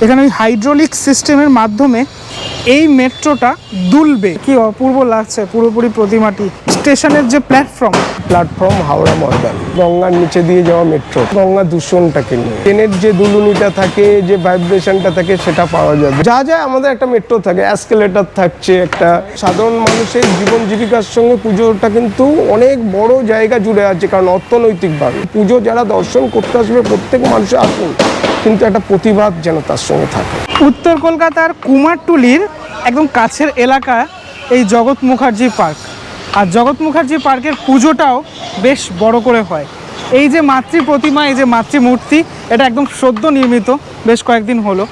এখানে ওই হাইড্রোলিক সিস্টেমের মাধ্যমে এই মেট্রোটা দুলবে। কি অপূর্ব লাগছে পুরোপুরি প্রতিমাটি। স্টেশনের যে প্ল্যাটফর্ম হাওড়া ময়দান, গঙ্গার নিচে দিয়ে যাওয়া মেট্রো, গঙ্গা দূষণটাকে নিয়ে ট্রেনের যে দুলুনিটা থাকে, যে ভাইব্রেশনটা থাকে সেটা পাওয়া যাবে। যা যা আমাদের একটা মেট্রো থাকে, অ্যাসকেলেটর থাকছে, একটা সাধারণ মানুষের জীবন জীবিকার সঙ্গে পুজোটা কিন্তু অনেক বড় জায়গা জুড়ে আছে। কারণ অর্থনৈতিকভাবে পুজো যারা দর্শন করতে আসবে প্রত্যেক মানুষের আসুন, কিন্তু একটা প্রতিবাদ যেন তার সঙ্গে থাকে। উত্তর কলকাতার কুমারটুলির একদম কাছের এলাকা এই জগৎ মুখার্জি পার্ক। আর জগৎ মুখার্জি পার্কের পুজোটাও বেশ বড় করে হয়। এই যে মাতৃ প্রতিমা, এই যে মাতৃমূর্তি, এটা একদম সদ্য নির্মিত, বেশ কয়েকদিন হলো।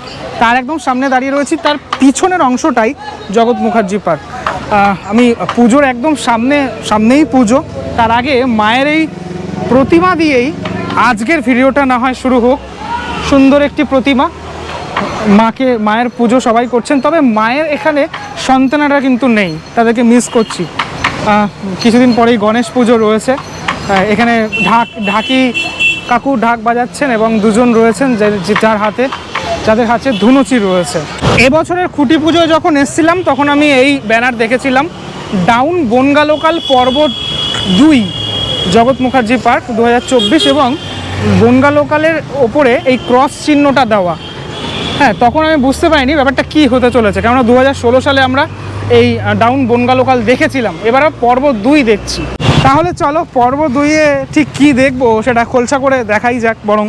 তার একদম সামনে দাঁড়িয়ে রয়েছি, তার পিছনের অংশটাই জগৎ মুখার্জি পার্ক। আমি পুজোর একদম সামনেই পুজো। তার আগে মায়ের এই প্রতিমা দিয়েই আজকের ভিডিওটা না হয় শুরু হোক। সুন্দর একটি প্রতিমা, মায়ের পুজো সবাই করছেন, তবে মায়ের এখানে সন্তানেরা কিন্তু নেই, তাদেরকে মিস করছি। কিছুদিন পরেই গণেশ পুজো রয়েছে। এখানে ঢাকি কাকু ঢাক বাজাচ্ছেন এবং দুজন রয়েছেন যাদের হাতে ধুনুচি রয়েছে। এবছরের খুঁটি পুজোয় যখন এসেছিলাম তখন আমি এই ব্যানার দেখেছিলাম, ডাউন বনগা লোকাল পর্ব 2 জগৎ মুখার্জি পার্ক 2024, এবং বনগা লোকালের ওপরে এই ক্রস চিহ্নটা দেওয়া। হ্যাঁ, তখন আমি বুঝতে পারিনি ব্যাপারটা কি হতে চলেছে, কেননা 2016 সালে আমরা এই ডাউন বনগা লোকাল দেখেছিলাম। এবার পর্ব 2 দেখছি। তাহলে চলো পর্ব 2-এ ঠিক কি দেখবো সেটা খোলসা করে দেখাই যাক। বরং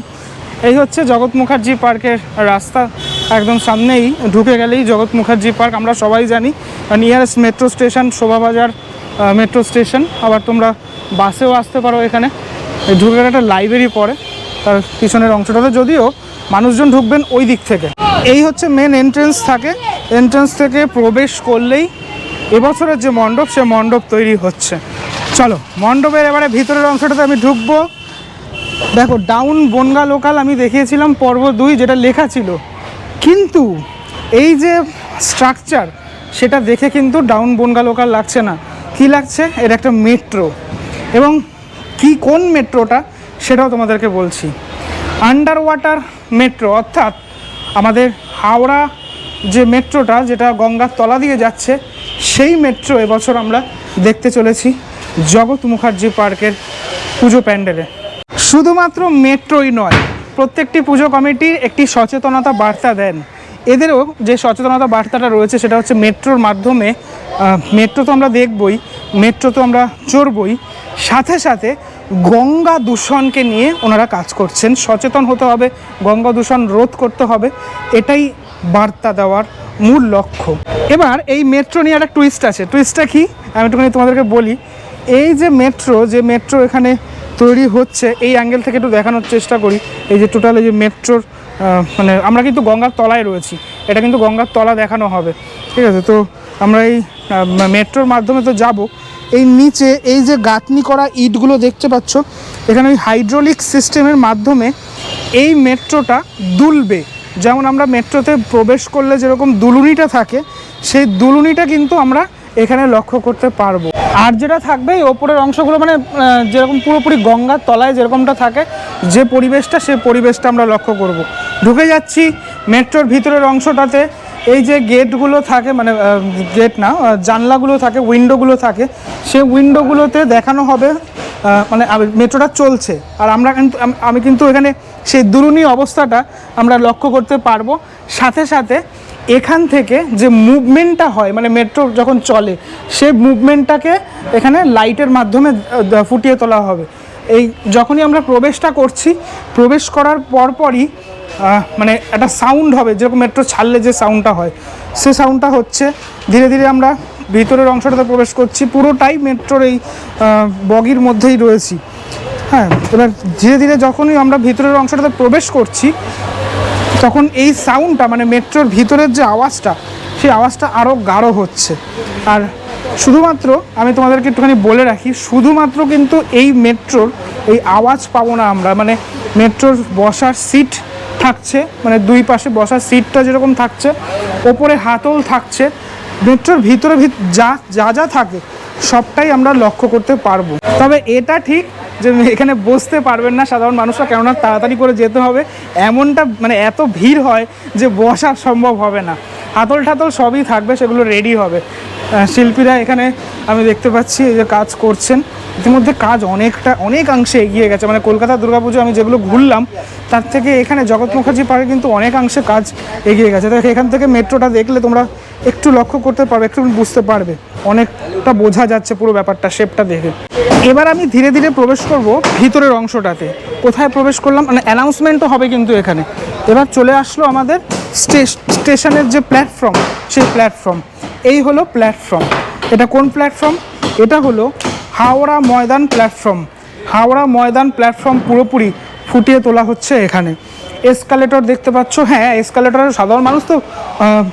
এই হচ্ছে জগৎ মুখার্জি পার্কের রাস্তা, একদম সামনেই ঢুকে গেলেই জগৎ মুখার্জি পার্ক। আমরা সবাই জানি nearest metro station Shobhabazar metro station. আবার তোমরা বাসেও আসতে পারো। এখানে ঢুকে গেলে একটা লাইব্রেরি পড়ে তার পিছনের অংশটাতে, যদিও মানুষজন ঢুকবেন ওই দিক থেকে। এই হচ্ছে মেন এন্ট্রেন্স থাকে। এন্ট্রেন্স থেকে প্রবেশ করলেই এবছরের যে মণ্ডপ, সে মণ্ডপ তৈরি হচ্ছে। চলো মণ্ডপের এবারে ভিতরের অংশটাতে আমি ঢুকবো। দেখো, ডাউন বনগা লোকাল আমি দেখিয়েছিলাম পর্ব 2 যেটা লেখা ছিল, কিন্তু এই যে স্ট্রাকচার সেটা দেখে কিন্তু ডাউন বনগা লোকাল লাগছে না। কি লাগছে? এর একটা মেট্রো, এবং কোন মেট্রোটা সেটাও তোমাদেরকে বলছি। আন্ডার ওয়াটার মেট্রো, অর্থাৎ আমাদের হাওড়া যে মেট্রোটা, যেটা গঙ্গার তলা দিয়ে যাচ্ছে, সেই মেট্রো এবছর আমরা দেখতে চলেছি জগৎ মুখার্জি পার্কের পুজো প্যান্ডেলে। শুধুমাত্র মেট্রোই নয়, প্রত্যেকটি পুজো কমিটি একটি সচেতনতা বার্তা দেন। এদেরও যে সচেতনতা বার্তাটা রয়েছে সেটা হচ্ছে মেট্রোর মাধ্যমে, মেট্রো তো আমরা দেখবই, মেট্রো তো আমরা চড়বই, সাথে সাথে গঙ্গা দূষণকে নিয়ে ওনারা কাজ করছেন। সচেতন হতে হবে, গঙ্গা দূষণ রোধ করতে হবে, এটাই বার্তা দেওয়ার মূল লক্ষ্য। এবার এই মেট্রো নিয়ে একটা টুইস্ট আছে। টুইস্টটা কি আমি একটুখানি তোমাদেরকে বলি। এই যে মেট্রো এখানে তৈরি হচ্ছে, এই অ্যাঙ্গেল থেকে একটু দেখানোর চেষ্টা করি। এই যে টোটাল এই যে মেট্রোর মানে আমরা কিন্তু গঙ্গার তলায় রয়েছি, এটা কিন্তু গঙ্গার তলা দেখানো হবে, ঠিক আছে? তো আমরা এই মেট্রোর মাধ্যমে তো যাব। এই নিচে এই যে গাঁথনি করা ইটগুলো দেখতে পাচ্ছ, এখানে ওই হাইড্রোলিক সিস্টেমের মাধ্যমে এই মেট্রোটা দুলবে। যেমন আমরা মেট্রোতে প্রবেশ করলে যেরকম দুলুনিটা থাকে, সেই দুলুনিটা কিন্তু আমরা এখানে লক্ষ্য করতে পারবো। আর যেটা থাকবে এই ওপরের অংশগুলো, মানে যেরকম পুরোপুরি গঙ্গার তলায় যেরকমটা থাকে যে পরিবেশটা, সেই পরিবেশটা আমরা লক্ষ্য করব। ঢুকে যাচ্ছি মেট্রোর ভিতরের অংশটাতে। এই যে গেটগুলো থাকে, মানে গেট না, জানলাগুলো থাকে, উইন্ডোগুলো থাকে, সেই উইন্ডোগুলোতে দেখানো হবে মানে মেট্রোটা চলছে। আর আমি কিন্তু এখানে সেই দুলুনি অবস্থাটা আমরা লক্ষ্য করতে পারবো। সাথে সাথে এখান থেকে যে মুভমেন্টটা হয়, মানে মেট্রো যখন চলে, সেই মুভমেন্টটাকে এখানে লাইটের মাধ্যমে ফুটিয়ে তোলা হবে। এই যখনই আমরা প্রবেশটা করছি, প্রবেশ করার পরপরই মানে একটা সাউন্ড হবে, যেরকম মেট্রো ছাড়লে যে সাউন্ডটা হয়, সে সাউন্ডটা হচ্ছে। ধীরে ধীরে আমরা ভিতরের অংশটাতে প্রবেশ করছি, পুরোটাই মেট্রোর এই বগির মধ্যেই রয়েছি। হ্যাঁ, এবার ধীরে ধীরে যখনই আমরা ভিতরের অংশটাতে প্রবেশ করছি, তখন এই সাউন্ডটা, মানে মেট্রোর ভিতরের যে আওয়াজটা, সেই আওয়াজটা আরও গাঢ় হচ্ছে। আর শুধুমাত্র আমি তোমাদেরকে একটুখানি বলে রাখি, শুধুমাত্র কিন্তু এই মেট্রোর এই আওয়াজ পাবো না আমরা, মানে মেট্রোর বসার সিট থাকছে, মানে দুই পাশে বসার সিটটা যেরকম থাকছে, ওপরে হাতল থাকছে, মেট্রোর ভিতরে যা যা থাকে সবটাই আমরা লক্ষ্য করতে পারবো। তবে এটা ঠিক যে এখানে বসতে পারবেন না সাধারণ মানুষরা, কেননা তাড়াতাড়ি করে যেতে হবে, এমনটা মানে এত ভিড় হয় যে বসা সম্ভব হবে না। হাতল ঠাতল সবই থাকবে, সেগুলো রেডি হবে। শিল্পীরা এখানে আমি দেখতে পাচ্ছি এই যে কাজ করছেন, ইতিমধ্যে কাজ অনেকাংশে এগিয়ে গেছে। মানে কলকাতা দুর্গাপুজো আমি যেগুলো ঘুরলাম তার থেকে এখানে জগৎ মুখার্জি পার্কে কিন্তু অনেকাংশে কাজ এগিয়ে গেছে। দেখো এখান থেকে মেট্রোটা দেখলে তোমরা একটু লক্ষ্য করতে পারবে, একটু বুঝতে পারবে, অনেকটা বোঝা যাচ্ছে পুরো ব্যাপারটা শেপটা দেখে। এবার আমি ধীরে ধীরে প্রবেশ করব ভিতরের অংশটাতে। কোথায় প্রবেশ করলাম মানে অ্যানাউন্সমেন্টও হবে কিন্তু এখানে। এবার চলে আসলো আমাদের স্টেশনের যে প্ল্যাটফর্ম, সেই প্ল্যাটফর্ম। এই হলো প্ল্যাটফর্ম। এটা কোন প্ল্যাটফর্ম? এটা হলো হাওড়া ময়দান প্ল্যাটফর্ম। হাওড়া ময়দান প্ল্যাটফর্ম পুরোপুরি ফুটিয়ে তোলা হচ্ছে এখানে। এসকালেটর দেখতে পাচ্ছ, হ্যাঁ এসকালেটরে সাধারণ মানুষ তো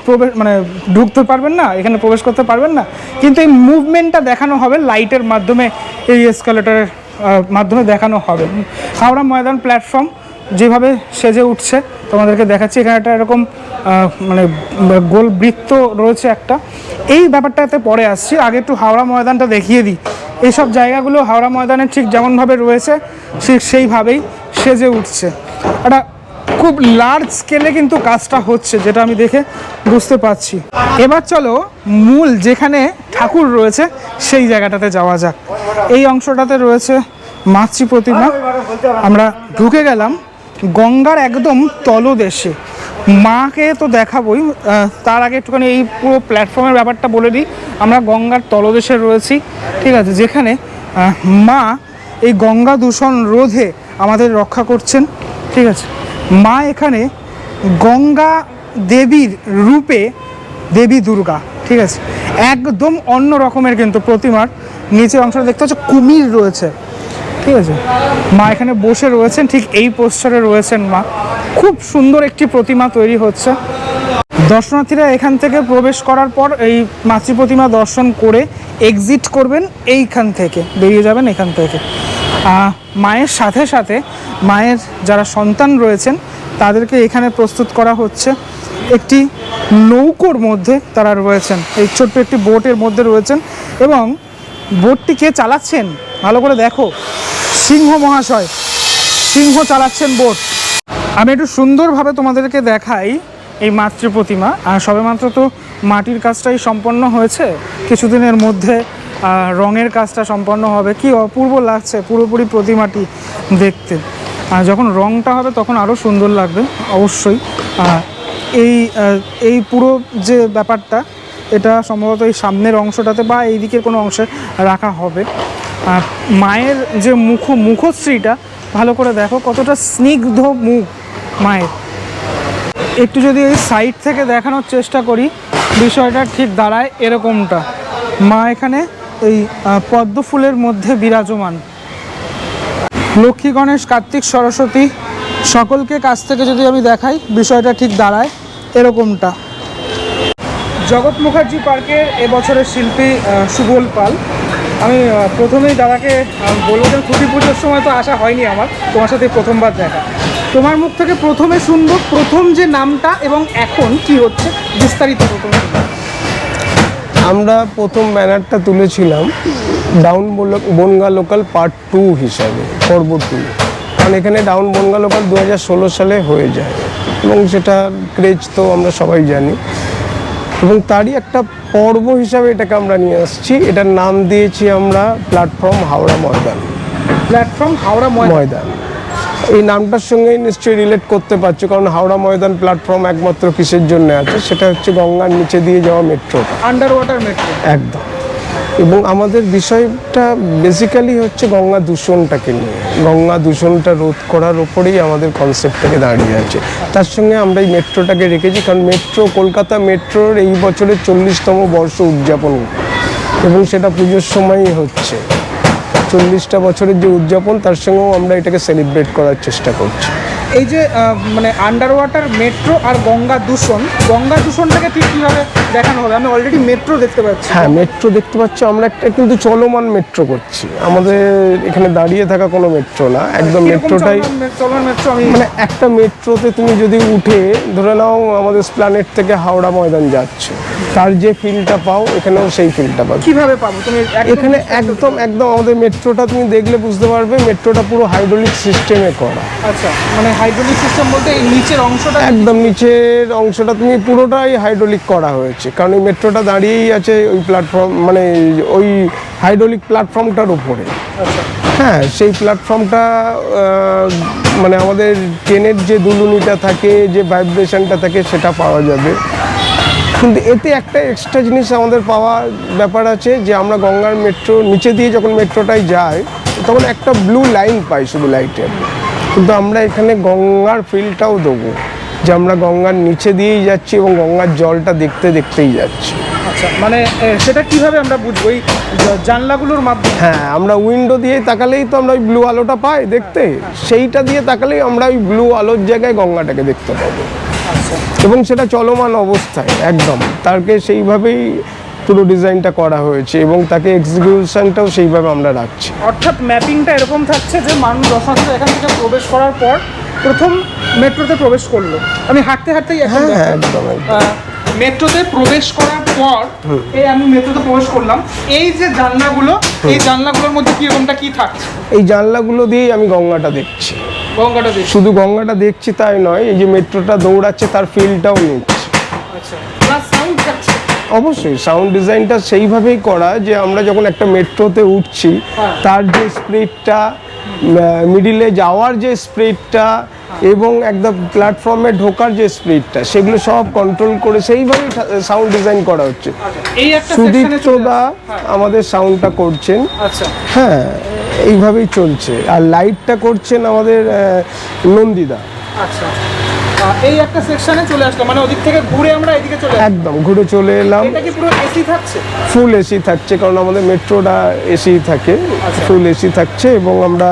প্রবেশ মানে ঢুকতে পারবেন না, এখানে প্রবেশ করতে পারবেন না, কিন্তু এই মুভমেন্টটা দেখানো হবে লাইটের মাধ্যমে, এই এসকালেটরের মাধ্যমে দেখানো হবে। হাওড়া ময়দান প্ল্যাটফর্ম যেভাবে সেজে উঠছে তোমাদেরকে দেখাচ্ছি। এখানে একটা এরকম মানে গোল বৃত্ত রয়েছে একটা, এই ব্যাপারটাতে পরে আসছি। আগে একটু হাওড়া ময়দানটা দেখিয়ে দিই। এইসব জায়গাগুলো হাওড়া ময়দানে ঠিক যেমনভাবে রয়েছে ঠিক সেইভাবেই সেজে উঠছে। একটা খুব লার্জ স্কেলে কিন্তু কাজটা হচ্ছে, যেটা আমি দেখে বুঝতে পারছি। এবার চলো মূল যেখানে ঠাকুর রয়েছে সেই জায়গাটাতে যাওয়া যাক। এই অংশটাতে রয়েছে মাতৃ প্রতিমা। আমরা ঢুকে গেলাম গঙ্গার একদম তলদেশে। মাকে তো দেখাবই, তার আগে একটুখানি এই পুরো প্ল্যাটফর্মের ব্যাপারটা বলে দিই। আমরা গঙ্গার তলদেশে রয়েছি, ঠিক আছে, যেখানে মা এই গঙ্গা দূষণ রোধে আমাদের রক্ষা করছেন, ঠিক আছে। মা এখানে গঙ্গা দেবীর রূপে দেবী দুর্গা, ঠিক আছে, একদম অন্য রকমের কিন্তু প্রতিমার নিচের অংশটা দেখতে হচ্ছে কুমির রয়েছে, ঠিক আছে। মা এখানে বসে রয়েছেন, ঠিক এই পোস্টারে রয়েছেন মা। খুব সুন্দর একটি প্রতিমা তৈরি হচ্ছে। দর্শনার্থীরা এখান থেকে প্রবেশ করার পর এই মাতৃ প্রতিমা দর্শন করে এক্সিট করবেন, এইখান থেকে বেরিয়ে যাবেন এখান থেকে। মায়ের সাথে সাথে মায়ের যারা সন্তান রয়েছেন তাদেরকে এখানে প্রস্তুত করা হচ্ছে। একটি নৌকোর মধ্যে তারা রয়েছেন, এই ছোট্ট একটি বোটের মধ্যে রয়েছেন। এবং বোটটি কে চালাচ্ছেন ভালো করে দেখো, সিংহ মহাশয়, সিংহ চালাচ্ছেন বোট। আমি একটু সুন্দরভাবে তোমাদেরকে দেখাই এই মাতৃ প্রতিমা। আর সবেমাত্র তো মাটির কাজটাই সম্পন্ন হয়েছে, কিছুদিনের মধ্যে রঙের কাজটা সম্পন্ন হবে। কি অপূর্ব লাগছে পুরোপুরি প্রতিমাটি দেখতে। আর যখন রঙটা হবে তখন আরও সুন্দর লাগবে অবশ্যই। এই পুরো যে ব্যাপারটা, এটা সম্ভবত এই সামনের অংশটাতে বা এই দিকের কোনো অংশে রাখা হবে। আর মায়ের যে মুখশ্রীটা ভালো করে দেখো, কতটা স্নিগ্ধ মুখ মায়ের। একটু যদি এই সাইড থেকে দেখানোর চেষ্টা করি, বিষয়টা ঠিক দাঁড়ায় এরকমটা। মা এখানে এই পদ্ম ফুলের মধ্যে বিরাজমান। লক্ষ্মী, গণেশ, কার্তিক, সরস্বতী সকলকে কাছ থেকে যদি আমি দেখাই, বিষয়টা ঠিক দাঁড়ায় এরকমটা। জগৎ মুখার্জি পার্কের এবছরের শিল্পী সুবল পাল। আমি প্রথমেই দাদাকে বলবো যে খুঁটি পুজোর সময় তো আসা হয়নি আমার, তোমার সাথে প্রথমবার দেখা। তোমার মুখ থেকে প্রথমে শুনবো প্রথম যে নামটা এবং এখন কি হচ্ছে বিস্তারিত প্রথমে। আমরা প্রথম ব্যানারটা তুলেছিলাম ডাউন বনগা লোকাল পার্ট 2 হিসাবে, পর্ব 2। কারণ এখানে ডাউন বনগা লোকাল 2016 সালে হয়ে যায় এবং সেটা ক্রেজ তো আমরা সবাই জানি, এবং তারই একটা পর্ব হিসাবে এটাকে আমরা নিয়ে আসছি। এটার নাম দিয়েছি আমরা প্ল্যাটফর্ম হাওড়া ময়দান। প্ল্যাটফর্ম হাওড়া ময়দান, এই নামটার সঙ্গে নিশ্চয়ই রিলেট করতে পারছো, কারণ হাওড়া ময়দান প্ল্যাটফর্ম একমাত্র কিসের জন্য আছে, সেটা হচ্ছে গঙ্গার নিচে দিয়ে যাওয়া মেট্রো, আন্ডার ওয়াটার মেট্রো একদম। এবং আমাদের বিষয়টা বেসিক্যালি হচ্ছে গঙ্গা দূষণটাকে নিয়ে, গঙ্গা দূষণটা রোধ করার ওপরেই আমাদের কনসেপ্টটাকে দাঁড়িয়ে আছে। তার সঙ্গে আমরা এই মেট্রোটাকে রেখেছি, কারণ মেট্রো, কলকাতা মেট্রোর এই বছরের 40তম বর্ষ উদযাপন, এবং সেটা পুজোর সময়ই হচ্ছে। 40টা বছরের যে উদযাপন, তার সঙ্গেও আমরা এটাকে সেলিব্রেট করার চেষ্টা করছি। এই যে মানে আন্ডার ওয়াটার মেট্রো আর গঙ্গা দূষণটাকে ঠিক কীভাবে দেখানো হবে? আমি অলরেডি মেট্রো দেখতে পাচ্ছি। হ্যাঁ, মেট্রো দেখতে পাচ্ছি, আমরা একটা কিন্তু চলমান মেট্রো করছি। আমাদের এখানে দাঁড়িয়ে থাকা কোনো মেট্রো না, একদম মেট্রোটাই চলমান মেট্রো। আমি মানে একটা মেট্রোতে তুমি যদি উঠে ধরে নাও আমাদের স্প্ল্যানেট থেকে হাওড়া ময়দান যাচ্ছে, তার যে ফিলটা পাও এখানেও সেই ফিলটা পাও। কিভাবে পাবো তুমি? এখানে একদম আমাদের মেট্রোটা তুমি দেখলে বুঝতে পারবে, মেট্রোটা পুরো হাইড্রোলিক সিস্টেমে করা। আচ্ছা, মানে হাইড্রোলিক সিস্টেম বলতে এই নিচের অংশটা? একদম নিচের অংশটা তুমি পুরোটাই হাইড্রোলিক করা হয়েছে, কারণ এই মেট্রোটা দাঁড়িয়েই আছে ওই প্ল্যাটফর্ম, মানে ওই হাইড্রোলিক প্ল্যাটফর্মটার উপরে। আচ্ছা, হ্যাঁ, সেই প্ল্যাটফর্মটা মানে আমাদের ট্রেনের যে দুলুনিটা থাকে, যে ভাইব্রেশনটা থাকে, সেটা পাওয়া যাবে। কিন্তু এতে একটা এক্সট্রা জিনিস আমাদের পাওয়ার ব্যাপার আছে, যে আমরা গঙ্গার মেট্রো নিচে দিয়ে যখন মেট্রোটায় যাই তখন একটা ব্লু লাইন পাই শুধু লাইটের, কিন্তু আমরা এখানে গঙ্গার ফিলটাও দেবো, যে আমরা গঙ্গার নিচে দিয়েই যাচ্ছি এবং গঙ্গার জলটা দেখতেই যাচ্ছি। আচ্ছা, মানে সেটা কিভাবে আমরা বুঝবো? এই জানলাগুলোর মাধ্যমে? হ্যাঁ, আমরা উইন্ডো দিয়ে তাকালেই তো আমরা ওই ব্লু আলোটা পাই দেখতে, সেইটা দিয়ে তাকালেই আমরা ওই ব্লু আলোর জায়গায় গঙ্গাটাকে দেখতে পাবো। আচ্ছা, এবং সেটা চলমান অবস্থায় একদম তাকে সেইভাবেই পুরো ডিজাইনটা করা হয়েছে এবং তাকে এক্সিকিউশনটাও সেইভাবে আমরা রাখছি। অর্থাৎ ম্যাপিংটা এরকম থাকছে যে মানুষ দর্শনার্থী এখান থেকে প্রবেশ করার পর প্রথম মেট্রোতে প্রবেশ করলো, আমি হাঁটতেই এখন হ্যাঁ, একদম মেট্রোতে প্রবেশ করার পর আমি মেট্রোতে প্রবেশ করলাম, এই যে জানলাগুলো, এই জানলাগুলোর মধ্যে কিরকমটা কি থাকছে? এই জানলাগুলো দিয়েই আমি গঙ্গাটা দেখছি। গঙ্গাটা দেখছি? শুধু গঙ্গাটা দেখছি তাই নয়, এই যে মেট্রোটা দৌড়াচ্ছে তার ফিলটাও নিচ্ছি। আচ্ছা, প্লাস সাউন্ড থাকছে? অবশ্যই, সাউন্ড ডিজাইনটা সেইভাবেই করা যে আমরা যখন একটা মেট্রোতে উঠছি তার যে স্পিডটা, মিডিলে যাওয়ার যে স্পিডটা এবং একদম প্ল্যাটফর্মে ঢোকার যে স্পিডটা, সেগুলো সব কন্ট্রোল করে সেইভাবেই সাউন্ড ডিজাইন করা হচ্ছে। এই একটা সুদীপ্তদা আমাদের সাউন্ডটা করছেন। আচ্ছা, হ্যাঁ, এইভাবেই চলছে। আর লাইটটা করছেন আমাদের নন্দিদা। আচ্ছা, এই একটা সেকশনে চলে আসলাম, মানে ওদিক থেকে ঘুরে আমরা এদিকে চলে একদম ঘুরে চলে এলাম। এটা কি পুরো এসি থাকছে? ফুল এসি থাকছে, কারণ আমাদের মেট্রোটা এসি থাকে, ফুল এসি থাকছে। এবং আমরা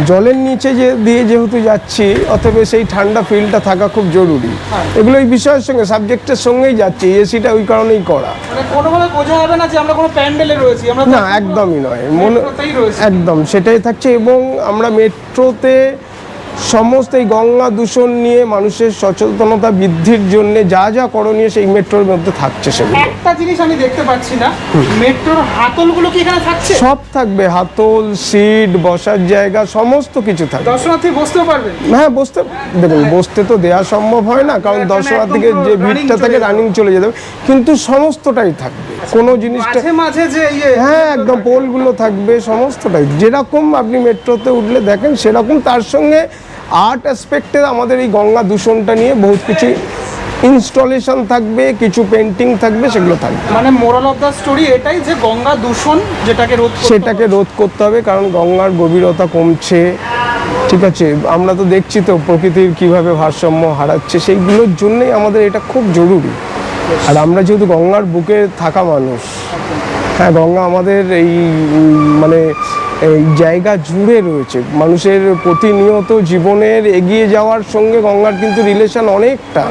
জলের নিচে দিয়ে যেহেতু যাচ্ছি, অতএব সেই ঠান্ডা ফিলটা থাকা খুব জরুরি। এগুলো এই বিষয়ের সঙ্গে, সাবজেক্টের সঙ্গেই যাচ্ছি, এসিটা ওই কারণেই করা। মানে কোনোভাবে বোঝা যাবে না যে আমরা কোনো প্যান্ডেলে রয়েছি, আমরা না, একদমই নয়, মেট্রোতেই রয়েছি। একদম সেটাই থাকছে। এবং আমরা মেট্রোতে সমস্ত এই গঙ্গা দূষণ নিয়ে মানুষের সচেতনতা বৃদ্ধির জন্য যা যা করণীয় সেই মেট্রোর মধ্যে থাকছে। সেগুলো একটা জিনিস আমি দেখতে পাচ্ছি না, মেট্রোর হাতলগুলো কি এখানে থাকছে? সব থাকবে, হাতল, সিট, বসার জায়গা, সমস্ত কিছু থাকবে। দর্শনার্থী বসতেও পারবেন? হ্যাঁ, দেখুন, বসতে তো দেওয়া সম্ভব হয় না, কারণ দর্শনার্থীকে যে ভিড়টা থাকে রানিং চলে যেতে হবে, কিন্তু সমস্তটাই থাকবে। কোনো জিনিসটা মাঝে যে হ্যাঁ, একদম পোলগুলো থাকবে, সমস্তটাই যেরকম আপনি মেট্রোতে উঠলে দেখেন সেরকম। তার সঙ্গে আর্ট অ্যাসপেক্টের আমাদের এই গঙ্গা দূষণটা নিয়ে বহুত কিছু ইনস্টলেশন থাকবে, কিছু পেন্টিং থাকবে, সেগুলো থাকবে। মানে মোরাল অফ দ্য স্টোরি এটাই যে গঙ্গা দূষণ সেটাকে রোধ করতে হবে, কারণ গঙ্গার গভীরতা কমছে। ঠিক আছে, আমরা তো দেখছি তো প্রকৃতির কিভাবে ভারসাম্য হারাচ্ছে, সেইগুলোর জন্যই আমাদের এটা খুব জরুরি। আর আমরা যেহেতু গঙ্গার বুকে থাকা মানুষ, হ্যাঁ, গঙ্গা আমাদের এই মানে এই জায়গা জুড়ে রয়েছে। মানুষের প্রতিনিয়ত জীবনের এগিয়ে যাওয়ার সঙ্গে গঙ্গার কিন্তু রিলেশন অনেকটা।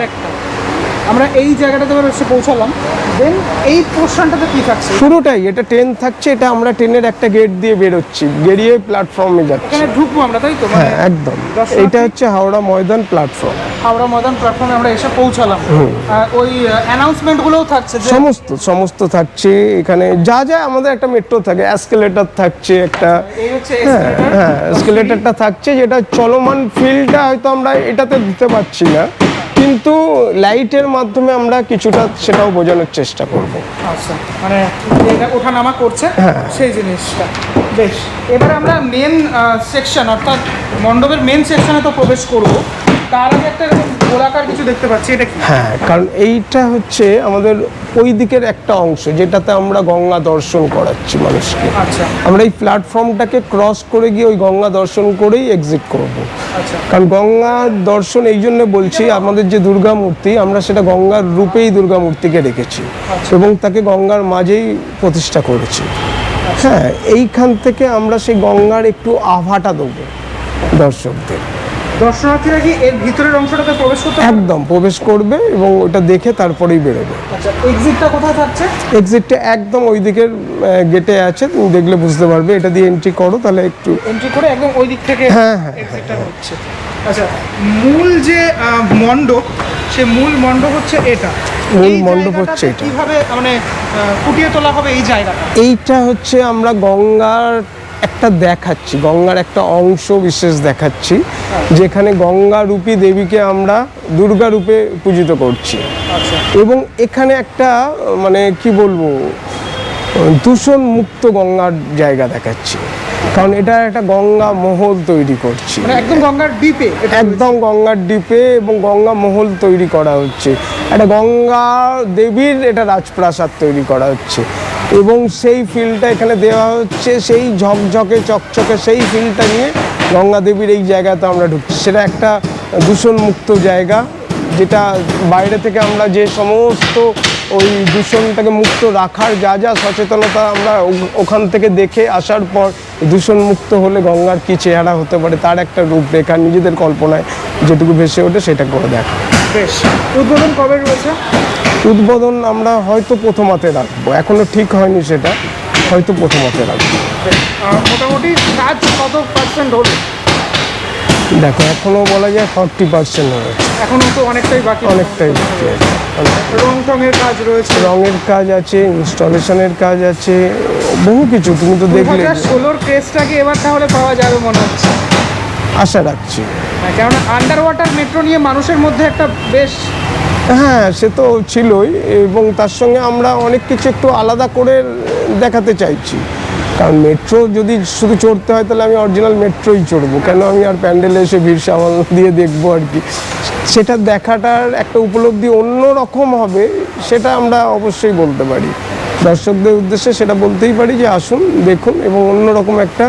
আমরা এই জায়গাটাতে এসে পৌঁছালাম, দেন এই পোর্শনটাতে কি থাকছে? পুরোটাই এটা ট্রেন থাকছে, এটা আমরা ট্রেনের একটা গেট দিয়ে বেরোচ্ছি, বেরিয়ে প্ল্যাটফর্মে যাচ্ছি। এখানে ঢুকবো আমরা, তাই তো? হ্যাঁ, একদম। এটা হচ্ছে হাওড়া ময়দান প্ল্যাটফর্ম। হাওড়া ময়দান প্ল্যাটফর্মে আমরা এসে পৌঁছালাম। ওই অ্যানাউন্সমেন্টগুলোও থাকছে? সমস্ত থাকছে। এখানে যা যা আমাদের একটা মেট্রো থাকে, এসকেলেটর থাকছে একটা। হ্যাঁ, এসকেলেটরটা থাকছে, যেটা চলমান ফিলটা হয়তো আমরা এটাতে দিতে পারছি না, কিন্তু লাইটের মাধ্যমে আমরা কিছুটা সেটাও বোঝানোর চেষ্টা করব। আচ্ছা, মানে এটা ওঠানামা করছে সেই জিনিসটা। বেশ, এবার আমরা মেন সেকশন অর্থাৎ মণ্ডপের মেন সেকশনে তো প্রবেশ করব। তার আগে একটা গোলাকার কিছু দেখতে পাচ্ছি, এটা কি? হ্যাঁ, কারণ এইটা হচ্ছে আমাদের ওই দিকের একটা অংশ, যেটাতে আমরা গঙ্গা দর্শন করাচ্ছি মানুষকে। আচ্ছা, আমরা এই প্ল্যাটফর্মটাকে ক্রস করে গিয়ে ওই গঙ্গা দর্শন করেই এক্সিট করব। আচ্ছা, কারণ গঙ্গা দর্শন এই জন্য বলছি, আমাদের যে দুর্গা মূর্তি, আমরা সেটা গঙ্গার রূপেই দুর্গা মূর্তিকে রেখেছি এবং তাকে গঙ্গার মাঝেই প্রতিষ্ঠা করেছি। হ্যাঁ, এইখান থেকে আমরা সেই গঙ্গার একটু আভাটা দেবো দর্শকদের। দর্শনার্থীরা কি এর ভিতরের অংশটাতে প্রবেশ করতে পারবে? একদম প্রবেশ করবে এবং ওটা দেখে তারপরেই বেরোবে। আচ্ছা, এক্সিটটা কোথায় থাকছে? এক্সিটটা একদম ওই দিকের গেটে আছে, তুমি দেখলে বুঝতে পারবে। এটা দিয়ে এন্ট্রি করো, তাহলে একটু এন্ট্রি করে একদম ওই দিক থেকে হ্যাঁ, হ্যাঁ, এক্সিটটা হচ্ছে। আচ্ছা, মূল যে মণ্ডপ, সে মূল মণ্ডপ হচ্ছে এটা। মূল এই মণ্ডপ জায়গাটাতে হচ্ছে এটা। কিভাবে মানে ফুটিয়ে তোলা হবে এই জায়গাটা? এইটা হচ্ছে আমরা গঙ্গার একটা দেখাচ্ছি, গঙ্গার একটা অংশ বিশেষ দেখাচ্ছি, যেখানে গঙ্গা রূপী দেবীকে আমরা দুর্গা রূপে পূজিত করছি। আচ্ছা, এবং এখানে একটা মানে কি বলবো, দূষণ মুক্ত গঙ্গার জায়গা দেখাচ্ছি, কারণ এটা একটা গঙ্গা মহল তৈরি করছি। মানে একদম গঙ্গার দ্বীপে এটা একদম গঙ্গার দ্বীপে এবং গঙ্গা মহল তৈরি করা হচ্ছে, একটা গঙ্গা দেবীর এটা রাজপ্রাসাদ তৈরি করা হচ্ছে এবং সেই ফিলটা এখানে দেওয়া হচ্ছে, সেই ঝকঝকে চকচকে সেই ফিলটা নিয়ে গঙ্গা দেবীর এই জায়গাতে আমরা ঢুকছি। সেটা একটা দূষণমুক্ত জায়গা, যেটা বাইরে থেকে আমরা যে সমস্ত ওই দূষণটাকে মুক্ত রাখার যা যা সচেতনতা আমরা ওখান থেকে দেখে আসার পর দূষণমুক্ত হলে গঙ্গার কী চেহারা হতে পারে তার একটা রূপরেখা নিজেদের কল্পনায় যেটুকু ভেসে ওঠে সেটা করে দেখা। বেশ। উদ্বোধন কবে রয়েছে? উদ্বোধন আমরা হয়তো প্রথমাতে রাখবো, এখনো ঠিক হয়নি সেটা, হয়তো প্রথমাতে রাখবো। মোটামুটি কাজ কত পার্সেন্ট হলো? দেখো এখনো বলা যায় 40% হয়েছে, এখনো তো অনেকটাই বাকি। অনেকটাই বাকি আছে। রং টঙের কাজ রয়েছে, রঙের কাজ আছে, ইনস্টলেশনের কাজ আছে, বহু কিছু। তুমি তো দেখলে। 2016 ক্রেজটাকে এবার তাহলে পাওয়া যাবে মনে হচ্ছে, আশা রাখছি। কেননা আন্ডার ওয়াটার মেট্রো নিয়ে মানুষের মধ্যে একটা বেশ হ্যাঁ, সে তো ছিলই এবং তার সঙ্গে আমরা অনেক কিছু একটু আলাদা করে দেখাতে চাইছি। কারণ মেট্রো যদি শুধু চড়তে হয় তাহলে আমি অরিজিনাল মেট্রোই চড়বো, কেন আমি আর প্যান্ডেলে এসে ভিড় সামাল দিয়ে দেখবো আর কি। সেটা দেখাটার একটা উপলব্ধি অন্য রকম হবে, সেটা আমরা অবশ্যই বলতে পারি দর্শকদের উদ্দেশ্যে, সেটা বলতেই পারি যে আসুন দেখুন এবং অন্যরকম একটা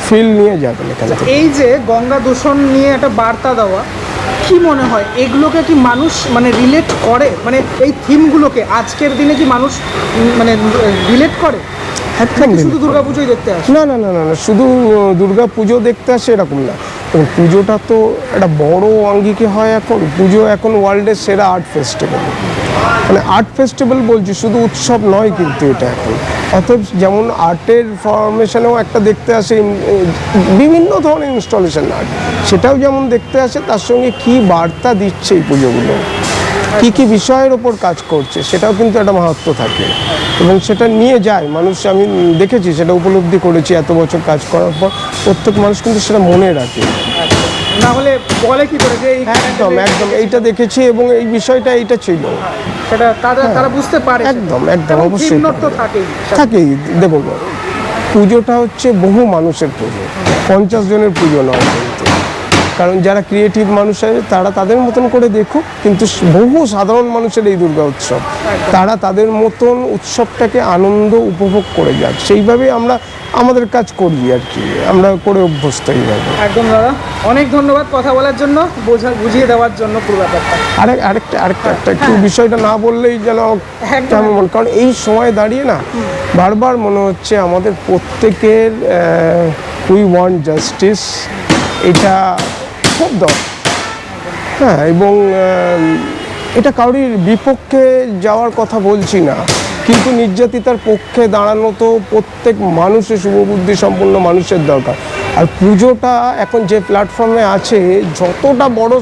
ফিল নিয়ে যাবেন এখানে। এই যে গঙ্গা দূষণ নিয়ে একটা বার্তা দেওয়া, কি মনে হয় এগুলোকে কি মানুষ মানে রিলেট করে? মানে এই থিমগুলোকে আজকের দিনে কি মানুষ মানে রিলেট করে? একদম শুধু দুর্গাপুজোই দেখতে আসে? না না না না না, শুধু দুর্গা পুজো দেখতে আসে এরকম না। এবং পুজোটা তো একটা বড় আঙ্গিকে হয়। এখন পুজো এখন ওয়ার্ল্ডের সেরা আর্ট ফেস্টিভ্যাল, মানে আর্ট ফেস্টিভ্যাল বলছি, শুধু উৎসব নয় কিন্তু এটা এখন। অতএব যেমন আর্টের ফরমেশনেও একটা দেখতে আসে বিভিন্ন ধরনের ইনস্টলেশন আর্ট, সেটাও যেমন দেখতে আসে, তার সঙ্গে কী বার্তা দিচ্ছে এই পুজোগুলো, কী কী বিষয়ের ওপর কাজ করছে, সেটাও কিন্তু একটা মাহাত্ম্য থাকে এবং সেটা নিয়ে যায় মানুষ। আমি দেখেছি, সেটা উপলব্ধি করেছি এত বছর কাজ করার পর, প্রত্যেক মানুষ কিন্তু সেটা মনে রাখে। না হলে বলে কি করে যে একদম একদম এইটা দেখেছি এবং এই বিষয়টা এইটা ছিল, সেটা তারা বুঝতে পারে। একদম একদম অবশ্যই তো থাকেই। থাকেই। দেখুন, পুজোটা হচ্ছে বহু মানুষের পুজো, 50 জনের পুজো নয় কিন্তু। কারণ যারা ক্রিয়েটিভ মানুষ আছে তারা তাদের মতন করে দেখুক, কিন্তু বহু সাধারণ মানুষের এই দুর্গা উৎসব, তারা তাদের মতন উৎসবটাকে আনন্দ উপভোগ করে যাক, সেইভাবেই আমরা আমাদের কাজ করি আর কি, আমরা করে অভ্যস্ত এইভাবে। একদম দাদা, অনেক ধন্যবাদ কথা বলার জন্য, বুঝিয়ে দেওয়ার জন্য পুরো ব্যাপারটা। আরেকটা একটু বিষয়টা না বললেই যেন কেমন মনে, কারণ এই সময় দাঁড়িয়ে না বারবার মনে হচ্ছে আমাদের প্রত্যেকের উই ওয়ান্ট জাস্টিস, এটা খুব দরকার। হ্যাঁ, এবং এটা কারোর বিপক্ষে যাওয়ার কথা বলছি না, কিন্তু নির্যাতিতার পক্ষে দাঁড়ানো তো প্রত্যেক মানুষের, শুভবুদ্ধি সম্পন্ন মানুষের দরকার। আর পুজোটা এখন যে প্ল্যাটফর্মে আছে, যতটা বড়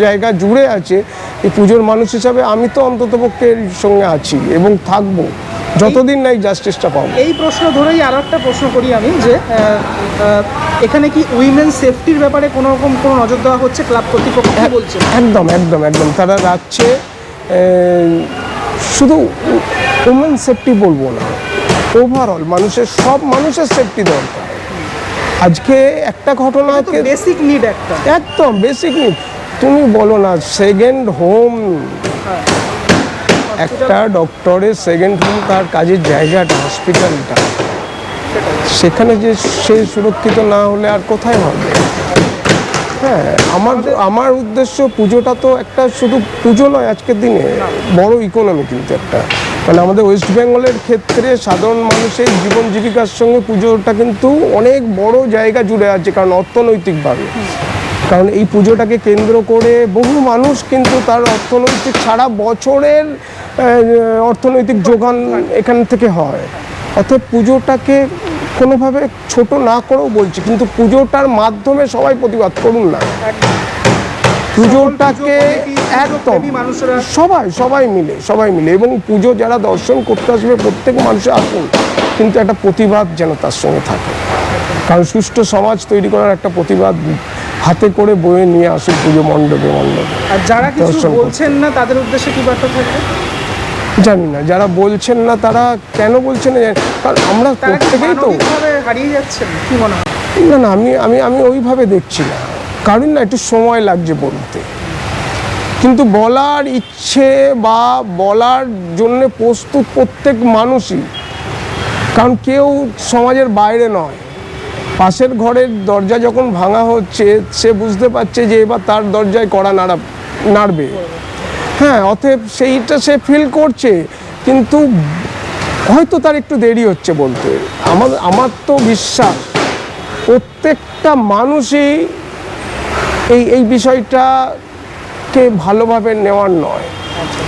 জায়গা জুড়ে আছে, এই পুজোর মানুষ হিসাবে আমি তো অন্ততপক্ষে এর সঙ্গে আছি এবং থাকবো যতদিন না এই জাস্টিসটা পাবো। এই প্রশ্ন ধরেই আরও একটা প্রশ্ন করি আমি, যে এখানে কি উইমেন সেফটির ব্যাপারে কোনো রকম কোনো নজর দেওয়া হচ্ছে ক্লাব কর্তৃপক্ষ? কি বলছে? একদম একদম একদম তারা রাখছে। শুধু উমেন সেফটি বলবো না, ওভারঅল সব মানুষের সেফটি দরকার। আজকে একটা ঘটনাকে বেসিক নিড, একদম বেসিক নিড। তুমি বলো না, সেকেন্ড হোম, একটা ডক্টরের সেকেন্ড হোম, তার কাজের জায়গাটা হসপিটালটা, সেখানে যে সে সুরক্ষিত না হলে আর কোথায় হবে? হ্যাঁ, আমার উদ্দেশ্য, পুজোটা তো একটা শুধু পুজো নয়, আজকের দিনে বড় ইকোনমি কিন্তু একটা, মানে আমাদের ওয়েস্ট বেঙ্গলের ক্ষেত্রে সাধারণ মানুষের জীবন জীবিকার সঙ্গে পুজোটা কিন্তু অনেক বড় জায়গা জুড়ে আছে, কারণ অর্থনৈতিকভাবে কারণ এই পুজোটাকে কেন্দ্র করে বহু মানুষ কিন্তু তার অর্থনৈতিক সারা বছরের অর্থনৈতিক যোগান এখান থেকে হয়। অর্থাৎ পুজোটাকে কোনোভাবে ছোট না করেও বলছি, কিন্তু পুজোটার মাধ্যমে সবাই প্রতিবাদ করুন না, পুজোটাকে একদম সবাই মিলে এবং পুজো যারা দর্শন করতে আসবে প্রত্যেক মানুষের আসুন, কিন্তু একটা প্রতিবাদ যেন তার সঙ্গে থাকে। কারণ সুষ্ঠু সমাজ তৈরি করার একটা প্রতিবাদ হাতে করে বয়ে নিয়ে আসুন পুজো মণ্ডপে। আর যারা কিছু বলছেন না তাদের উদ্দেশ্যে কি বার্তা থাকবে জানি না, যারা বলছেন না তারা কেন বলছেন না, কারণ আমরা প্রত্যেকেই তো হারিয়ে যাচ্ছেন কি মনে হয়? না আমি ওইভাবে দেখছি না, কারণ না একটু সময় লাগছে বলতে, কিন্তু বলার ইচ্ছে বা বলার জন্য প্রস্তুত প্রত্যেক মানুষই। কারণ কেউ সমাজের বাইরে নয়, পাশের ঘরের দরজা যখন ভাঙা হচ্ছে সে বুঝতে পারছে যে এবার তার দরজায় কড়া নাড়বে। হ্যাঁ, অতএব সেইটা সে ফিল করছে, কিন্তু হয়তো তার একটু দেরি হচ্ছে বলতে। আমার তো বিশ্বাস প্রত্যেকটা মানুষই এই বিষয়টাকে ভালোভাবে নেওয়ার নয়।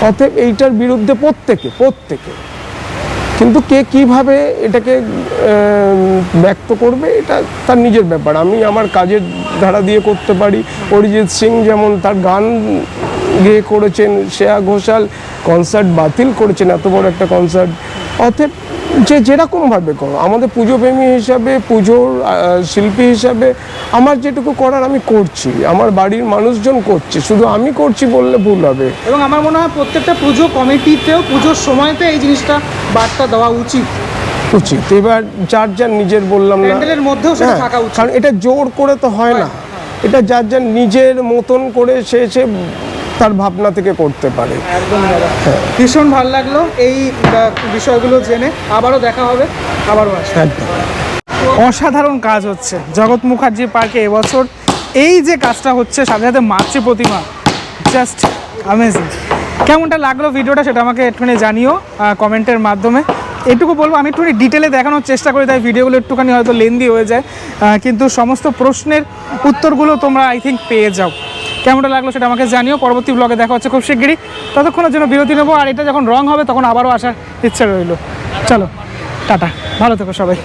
অতএব এইটার বিরুদ্ধে প্রত্যেকে, কিন্তু কে কিভাবে এটাকে ব্যক্ত করবে এটা তার নিজের ব্যাপার। আমি আমার কাজের ধারা দিয়ে করতে পারি। অরিজিৎ সিং যেমন তার গান গেয়ে করেছেন, শ্রেয়া ঘোষাল কনসার্ট বাতিল করেছেন, এত বড় একটা কনসার্ট। অতএব যেরকমভাবে করো, আমাদের পুজোপ্রেমী হিসাবে, পুজোর শিল্পী হিসাবে আমার যেটুকু করার আমি করছি, আমার বাড়ির মানুষজন করছে, শুধু আমি করছি বললে ভুল হবে। এবং আমার মনে হয় প্রত্যেকটা পুজো কমিটিতেও পুজোর সময়তে এই জিনিসটা বার্তা দেওয়া উচিত। এবার যার নিজের বললাম না, প্যান্ডেলের মধ্যেও সেটা থাকা উচিত, কারণ এটা জোর করে তো হয় না, এটা যার নিজের মতন করে সে তার ভাবনা থেকে করতে পারে। একদম ভীষণ ভালো লাগলো এই বিষয়গুলো জেনে। আবারও দেখা হবে, আবারও আসবে। অসাধারণ কাজ হচ্ছে জগৎ মুখার্জি পার্কে এবছর। এই যে কাজটা হচ্ছে সাথে সাথে মাতৃ প্রতিমা, জাস্ট অ্যামেজিং। কেমনটা লাগলো ভিডিওটা সেটা আমাকে একটুখানি জানিও কমেন্টের মাধ্যমে। এটুকু বলবো, আমি একটুখানি ডিটেলে দেখানোর চেষ্টা করি, তাই ভিডিওগুলো একটুখানি হয়তো লেন্দি হয়ে যায়, কিন্তু সমস্ত প্রশ্নের উত্তরগুলো তোমরা আই থিঙ্ক পেয়ে যাও। কেমনটা লাগলো সেটা আমাকে জানিও। পরবর্তী ব্লগে দেখা হচ্ছে খুব শিগগিরই, ততক্ষণের জন্য বিরতি নেবো। আর এটা যখন রং হবে তখন আবারও আসার ইচ্ছা রইল। চলো টাটা, ভালো থেকো সবাই।